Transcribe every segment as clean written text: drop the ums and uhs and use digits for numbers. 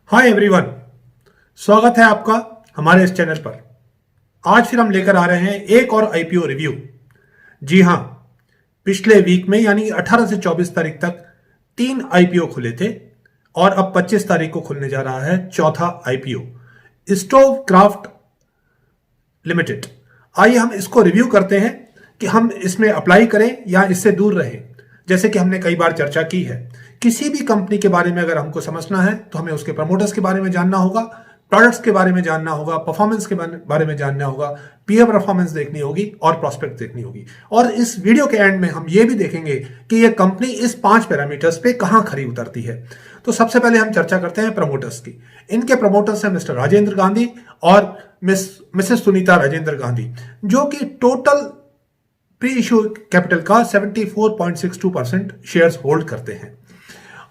Hi everyone, स्वागत है आपका हमारे इस चैनल पर। आज फिर हम लेकर आ रहे हैं एक और आईपीओ रिव्यू। जी हां, पिछले वीक में यानी 18 से 24 तारीख तक 3 आईपीओ खुले थे और अब 25 तारीख को खुलने जा रहा है चौथा आईपीओ, स्टोव क्राफ्ट लिमिटेड। आइए हम इसको रिव्यू करते हैं कि हम इसमें अप्लाई करें या इससे दूर रहें। जैसे कि हमने कई बार चर्चा की है, किसी भी कंपनी के बारे में अगर हमको समझना है तो हमें उसके प्रमोटर्स के बारे में जानना होगा, प्रोडक्ट्स के बारे में जानना होगा, परफॉर्मेंस के बारे में जानना होगा, पीयर परफॉर्मेंस देखनी होगी और प्रॉस्पेक्ट देखनी होगी। और इस वीडियो के एंड में हम ये भी देखेंगे कि ये कंपनी इस 5 पैरामीटर्स पे कहां खरी उतरती है। तो सबसे पहले हम चर्चा करते हैं प्रमोटर्स की। इनके प्रमोटर्स हैं मिस्टर राजेंद्र गांधी और मिसेस सुनीता राजेंद्र गांधी, जो कि टोटल प्री इश्यू कैपिटल का 74.62% शेयर्स होल्ड करते हैं।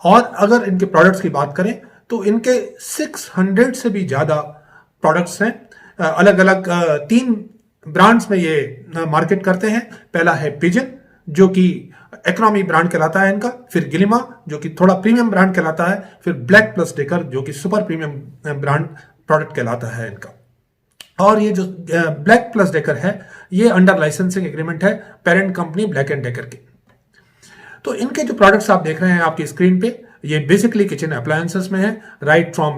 और अगर इनके प्रोडक्ट्स की बात करें तो इनके 600 से भी ज्यादा प्रोडक्ट्स हैं। अलग अलग 3 ब्रांड्स में ये मार्केट करते हैं। पहला है पिजन, जो कि इकोनॉमी ब्रांड कहलाता है इनका, फिर गिलिमा जो कि थोड़ा प्रीमियम ब्रांड कहलाता है, फिर ब्लैक प्लस डेकर जो कि सुपर प्रीमियम ब्रांड प्रोडक्ट कहलाता है इनका। और ये जो ब्लैक प्लस डेकर है ये अंडर लाइसेंसिंग एग्रीमेंट है parent company black and decker की। तो इनके जो प्रोडक्ट्स आप देख रहे हैं आपकी स्क्रीन पे, ये बेसिकली किचन अप्लायंसेस में है, right from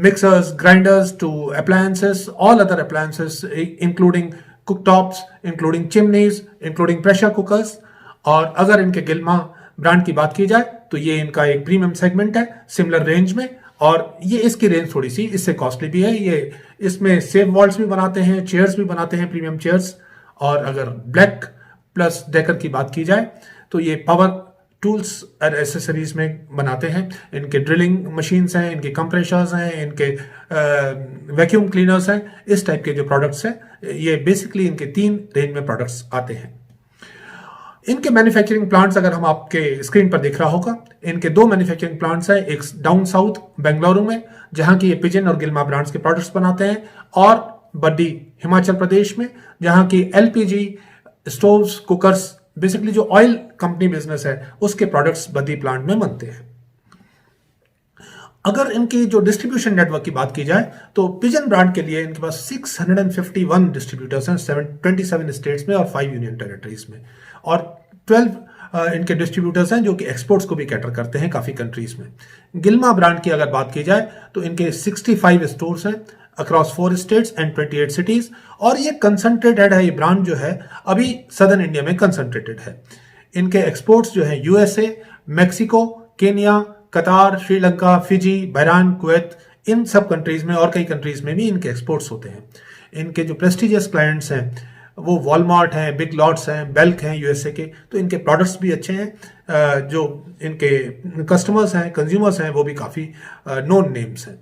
mixers, grinders to appliances, all other appliances including cooktops, including chimneys, including pressure cookers. और अगर इनके गिल्मा ब्रांड की बात की जाए तो ये इनका एक प्रीमियम सेगमेंट है सिमिलर रेंज में, और ये इसकी रेंज थोड़ी सी इससे कॉस्टली भी है। ये इसमें सेफ वॉल्स भी बनाते हैं, चेयर्स भी बनाते हैं, प्रीमियम चेयर्स। और अगर ब्लैक प्लस डेकर की बात की जाए तो ये पावर टूल्स और एसेसरीज में बनाते हैं। इनके ड्रिलिंग मशीन्स हैं, इनके कंप्रेशर्स हैं, इनके वैक्यूम क्लीनर्स हैं। इस टाइप के जो प्रोडक्ट्स हैं ये बेसिकली इनके 3 रेंज में प्रोडक्ट्स आते हैं। इनके मैन्युफैक्चरिंग प्लांट्स अगर हम आपके स्क्रीन पर दिख रहा होगा, इनके 2 मैन्युफैक्चरिंग प्लांट्स हैं, एक डाउन साउथ बेंगलुरु में जहां की ये पिजन और गिल्मा ब्रांड्स के प्रोडक्ट्स बनाते हैं, और बड्डी हिमाचल प्रदेश में जहां की एलपीजी स्टोव्स, कुकर्स, बेसिकली जो ऑयल कंपनी बिजनेस है उसके प्रोडक्ट्स बद्दी प्लांट में बनते हैं। अगर इनकी जो डिस्ट्रीब्यूशन नेटवर्क की बात की जाए तो पिजन ब्रांड के लिए इनके पास 651 डिस्ट्रीब्यूटर्स हैं 27 स्टेट्स में और 5 यूनियन टेरिटरीज में, और 12 इनके डिस्ट्रीब्यूटर्स हैं जो कि एक्सपोर्ट्स को भी कैटर करते हैं काफी कंट्रीज में। गिल्मा ब्रांड की अगर बात की जाए तो इनके 65 स्टोर्स हैं अक्रॉस 4 स्टेट्स एंड 28 सिटीज, और ये कंसंट्रेटेड है। ये ब्रांड जो है अभी सदर्न इंडिया में कंसंट्रेटेड है। इनके एक्सपोर्ट्स जो है यूएसए, मैक्सिको, केनिया, कतार, श्रीलंका, फिजी, बहरान, कुवैत, इन सब कंट्रीज में और कई कंट्रीज में भी इनके एक्सपोर्ट्स होते हैं। इनके जो प्रेस्टिजियस क्लाइंट्स हैं वो वॉलमार्ट हैं, बिग लॉट्स हैं, बेल्क हैं यूएसए के, तो इनके प्रोडक्ट्स भी अच्छे हैं। जो इनके कस्टमर्स हैं, कंज्यूमर्स हैं, वो भी काफी नोन नेम्स हैं।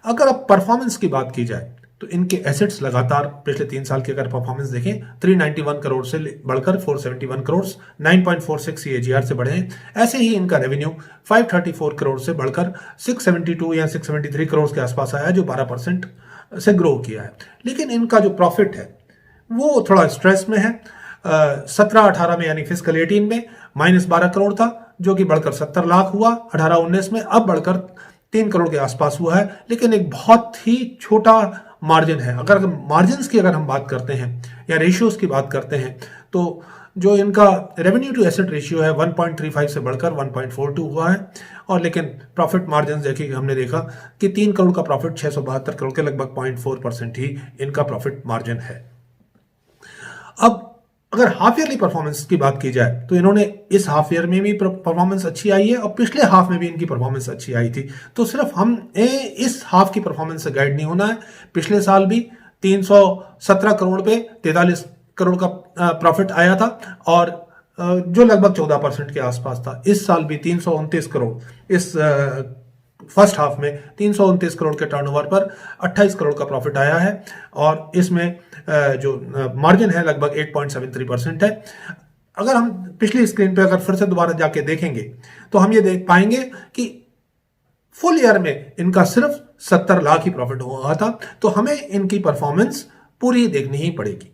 अगर अब परफॉर्मेंस की बात की जाए तो इनके एसेट्स लगातार पिछले 3 साल की अगर परफॉर्मेंस देखें 391 करोड़ से बढ़कर 471 करोड़ 9.46 सीएजीआर से बढ़े हैं। ऐसे ही इनका रेवेन्यू 534 करोड़ से बढ़कर 672 या 673 करोड़ के आसपास आया, जो 12% से ग्रो किया है। लेकिन इनका जो प्रॉफिट है वो थोड़ा स्ट्रेस में है। 17-18 में यानी फिस्कल 18 में -12 करोड़ था, जो कि बढ़कर 70 लाख हुआ 18-19 में, अब बढ़कर 3 करोड़ के आसपास हुआ है। लेकिन एक बहुत ही छोटा मार्जिन है। अगर मार्जिन की अगर हम बात करते हैं या रेशियोज की बात करते हैं तो जो इनका रेवेन्यू टू एसेट रेशियो है 1.35 से बढ़कर 1.42 हुआ है। और लेकिन प्रॉफिट मार्जिन देखिए, हमने देखा कि 3 करोड़ का प्रॉफिट 672 करोड़ के लगभग 0.4% ही इनका प्रॉफिट मार्जिन है। अब अगर हाफ ईयरली परफॉर्मेंस की बात की जाए तो इन्होंने इस हाफ ईयर में भी परफॉर्मेंस अच्छी आई है और पिछले हाफ में भी इनकी परफॉर्मेंस अच्छी आई थी। तो सिर्फ हम इस हाफ की परफॉर्मेंस से गाइड नहीं होना है। पिछले साल भी 317 करोड़ पे 43 करोड़ का प्रॉफिट आया था, और जो लगभग 14% के आसपास था। इस साल भी 329 करोड़, इस फर्स्ट हाफ में 329 करोड़ के टर्नओवर पर 28 करोड़ का प्रॉफिट आया है, और इसमें जो मार्जिन है लगभग 8.73% है। अगर हम पिछली स्क्रीन पे अगर फिर से दोबारा जाके देखेंगे तो हम ये देख पाएंगे कि फुल ईयर में इनका सिर्फ 70 लाख ही प्रॉफिट हुआ था। तो हमें इनकी परफॉर्मेंस पूरी देखनी ही पड़ेगी।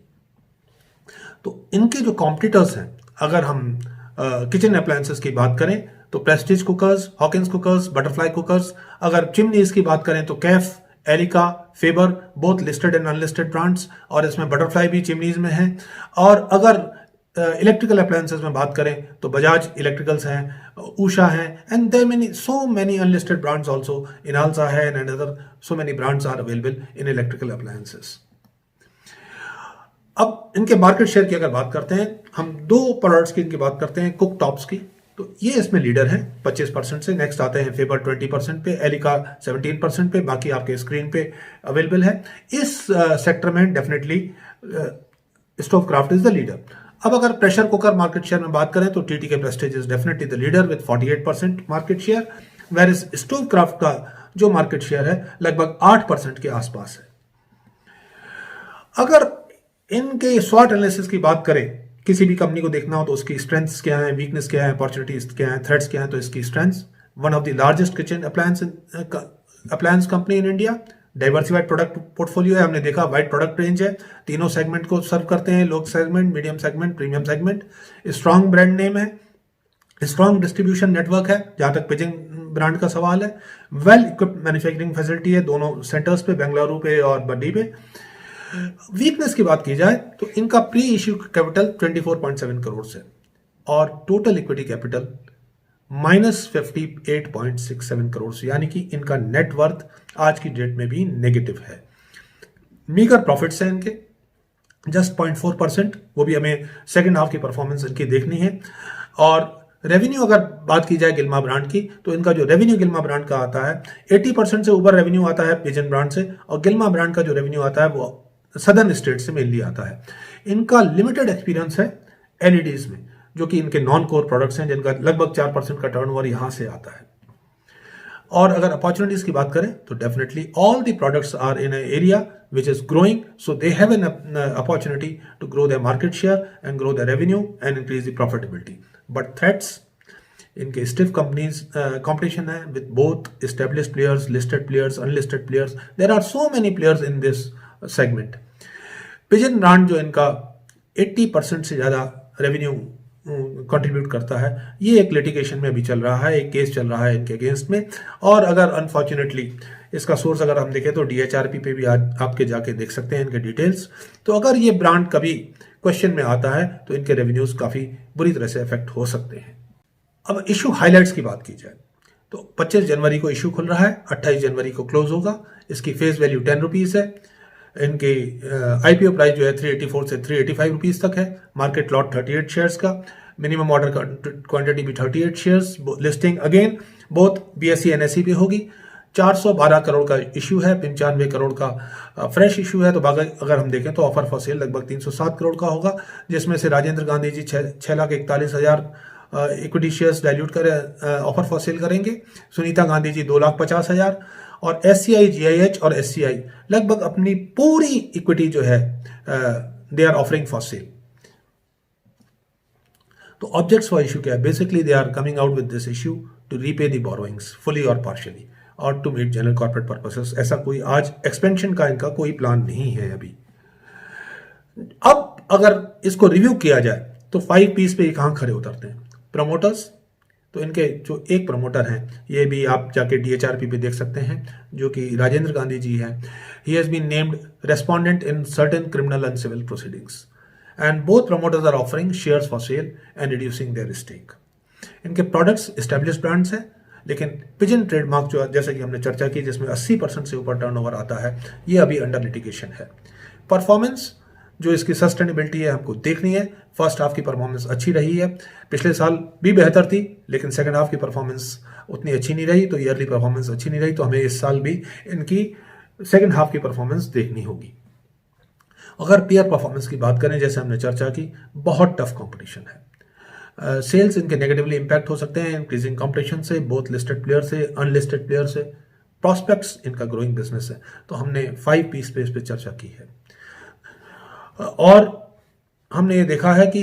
तो इनके जो कॉम्पिटिटर्स हैं, अगर हम किचन अप्लायंसेस की बात करें तो Prestige cookers, Hawkins cookers, Butterfly cookers. अगर चिमनीज की बात करें तो Kaff, Elica, Faber, both listed and unlisted brands, और इसमें बटरफ्लाई भी चिमनीज में है। और अगर इलेक्ट्रिकल अप्लायंसेस में बात करें तो बजाज इलेक्ट्रिकल्स हैं, उषा हैं, and there many so many unlisted brands also, Inalsa है, and other so many brands are available in electrical appliances. अब इनके मार्केट शेयर की अगर बात करते हैं, हम दो प्रोडक्ट्स की इनकी बात करते हैं, कुक टॉप्स की, तो ये इसमें लीडर है 25% से। नेक्स्ट आते हैं फेबर 20% पे, एलिका 17% पे, बाकी आपके स्क्रीन पे अवेलेबल है। इस सेक्टर में definitely stove craft is the leader. अब अगर प्रेशर कुकर मार्केट शेयर में बात करें तो TT K Prestige is definitely the leader with 48% market share, where is Stovekraft का जो मार्केट शेयर है लगभग 8% के आसपास है। अगर इनके स्वॉट एनालिसिस की बात करें, किसी भी कंपनी को देखना हो तो उसकी स्ट्रेंथ्स क्या है, वीकनेस क्या है, अपॉर्चुनिटीज क्या है, थ्रेट्स क्या है, तो इसकी strengths, one of the largest kitchen appliance company in India, diversified product portfolio है, हमने देखा वाइड प्रोडक्ट रेंज है, तीनों सेगमेंट को सर्व करते हैं, low segment, medium segment, premium segment, strong brand name है, स्ट्रॉन्ग डिस्ट्रीब्यूशन नेटवर्क है जहां तक पिजिंग ब्रांड का सवाल है, वेल इक्विप्ड मैन्युफैक्चरिंग फैसिलिटी है दोनों सेंटर्स पे, बेंगलुरु पे और बड्डी पे। वीकनेस की बात की जाए तो इनका प्री इश्यू कैपिटल 24.7 करोड़ से और टोटल इक्विटी कैपिटल -58.67 करोड़ से, यानी कि इनका नेटवर्थ आज की डेट में भी नेगेटिव है। मीगर प्रॉफिट्स हैं इनके जस्ट 0.4%, वो भी हमें सेकेंड हाफ की परफॉर्मेंस इनकी देखनी है। और रेवेन्यू अगर बात की जाए गिल्मा ब्रांड की, तो इनका जो रेवेन्यू गिल्मा ब्रांड का आता है 80% से ऊपर रेवेन्यू आता है पिजन ब्रांड से, और गिल्मा ब्रांड का जो रेवेन्यू आता है वो सदर्न स्टेट से मेनली आता है। इनका लिमिटेड एक्सपीरियंस है एलईडीज में, जो कि इनके नॉन कोर प्रोडक्ट्स हैं जिनका लगभग 4% का टर्नओवर यहां से आता है। और अगर अपॉर्चुनिटीज की बात करें तो definitely all the products are in area which is growing, so they have an opportunity to grow their market share and grow their revenue and increase the profitability. But threats, इनके stiff companies competition है with both established players, listed players, unlisted players. There are so many players in this segment. Pigeon brand जो इनका 80% से ज़्यादा revenue contribute करता है, ये एक लिटिगेशन में अभी चल रहा है, एक केस चल रहा है इनके अगेंस्ट में। और अगर अनफॉर्चुनेटली इसका सोर्स अगर हम देखें तो डीएचआरपी पे भी आज आपके जाके देख सकते हैं इनके डिटेल्स। तो अगर ये ब्रांड कभी क्वेश्चन में आता है तो इनके रेवेन्यूज काफ़ी बुरी तरह से अफेक्ट हो सकते हैं। अब इशू हाईलाइट्स की बात की जाए तो 25 जनवरी को इशू खुल रहा है, 28 जनवरी को क्लोज होगा। इसकी फेस वैल्यू 10 रुपीज़ है। इनके आईपीओ प्राइस जो है 384 से 385 रुपीज़ तक है। मार्केट लॉट 38 शेयर्स का, मिनिमम ऑर्डर क्वांटिटी भी 38 shares. Listing again both BSE NSE पे होगी। 412 करोड़ का इशू है, 95 करोड़ का फ्रेश इशू है। तो अगर हम देखें तो ऑफर फॉर सेल लगभग 307 करोड़ का होगा, जिसमें से राजेंद्र गांधी जी 6,41,000 इक्विटी शेयर्स डाइल्यूट कर ऑफर फॉर सेल करेंगे। सुनीता गांधी जी 2,50,000 और एससीआई, जीआईएच और एससीआई लगभग अपनी पूरी इक्विटी जो है they are offering for sale. तो ऑब्जेक्ट्स फॉर इशू क्या है? Basically they are coming out with this issue to repay the borrowings fully और पार्शियली और to meet general corporate purposes. ऐसा कोई आज एक्सपेंशन का इनका कोई प्लान नहीं है अभी। अब अगर इसको रिव्यू किया जाए तो 5 पीस पे ये कहां खड़े उतरते हैं? प्रमोटर्स, तो इनके जो एक प्रमोटर हैं, ये भी आप जाके डीएचआरपी पे देख सकते हैं, जो कि राजेंद्र गांधी जी हैं। He has been named respondent in certain criminal and civil proceedings and both promoters are offering shares for sale and reducing their stake. इनके प्रोडक्ट्स एस्टेब्लिश्ड ब्रांड्स हैं, लेकिन पिजन ट्रेडमार्क जो जैसे कि हमने चर्चा की जिसमें 80% से ऊपर टर्नओवर आता है, ये अभी अंडर लिटिगेशन है। परफॉर्मेंस जो इसकी सस्टेनेबिलिटी है हमको देखनी है। फर्स्ट हाफ की परफॉर्मेंस अच्छी रही है, पिछले साल भी बेहतर थी, लेकिन सेकंड हाफ की परफॉर्मेंस उतनी अच्छी नहीं रही, तो ईयरली परफॉर्मेंस अच्छी नहीं रही, तो हमें इस साल भी इनकी सेकंड हाफ की परफॉर्मेंस देखनी होगी। अगर पीयर परफॉर्मेंस की बात करें, जैसे हमने चर्चा की, बहुत टफ कॉम्पिटिशन है। सेल्स इनके नेगेटिवली इंपैक्ट हो सकते हैं इंक्रीजिंग कॉम्पिटिशन से, बोथ लिस्टेड प्लेयर से, अनलिस्टेड प्लेयर से। प्रॉस्पेक्ट्स इनका ग्रोइंग बिजनेस है, तो हमने 5 पीस पे इस पे चर्चा की है। और हमने ये देखा है कि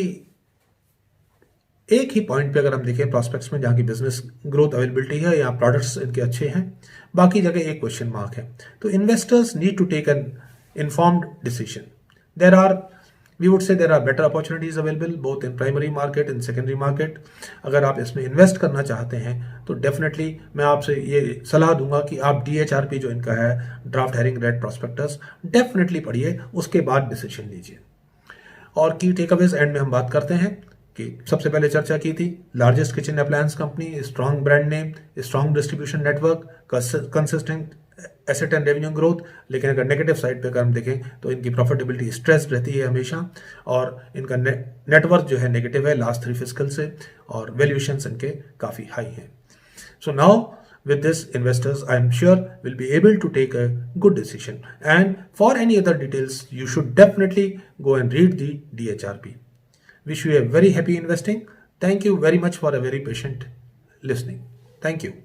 एक ही पॉइंट पे अगर हम देखें प्रॉस्पेक्ट्स में, जहां की बिजनेस ग्रोथ अवेलेबिलिटी है या प्रोडक्ट्स इनके अच्छे हैं, बाकी जगह एक क्वेश्चन मार्क है। तो investors need to take an informed decision. There are we would say there are better opportunities available both in primary market in secondary market. अगर आप इसमें इन्वेस्ट करना चाहते हैं तो डेफिनेटली मैं आपसे ये सलाह दूंगा कि आप DHRP जो इनका है, draft herring red prospectus, definitely पढ़िए, उसके बाद डिसीजन लीजिए। और की टेकअवेज एंड में हम बात करते हैं कि सबसे पहले चर्चा की थी largest kitchen appliance company, strong brand name, strong distribution network, consistent asset and revenue growth. लेकिन अगर नेगेटिव साइड पे अगर हम देखें तो इनकी प्रॉफिटेबिलिटी स्ट्रेस रहती है हमेशा, और इनका नेटवर्थ जो है नेगेटिव है लास्ट 3 फिस्कल से, और वैल्यूएशंस इनके काफ़ी हाई हैं। So now with this, investors I am sure will be able to take a good decision, and for any other details you should definitely go and read the DHRP. Wish you a very happy investing. Thank you very much for a very patient listening. Thank you.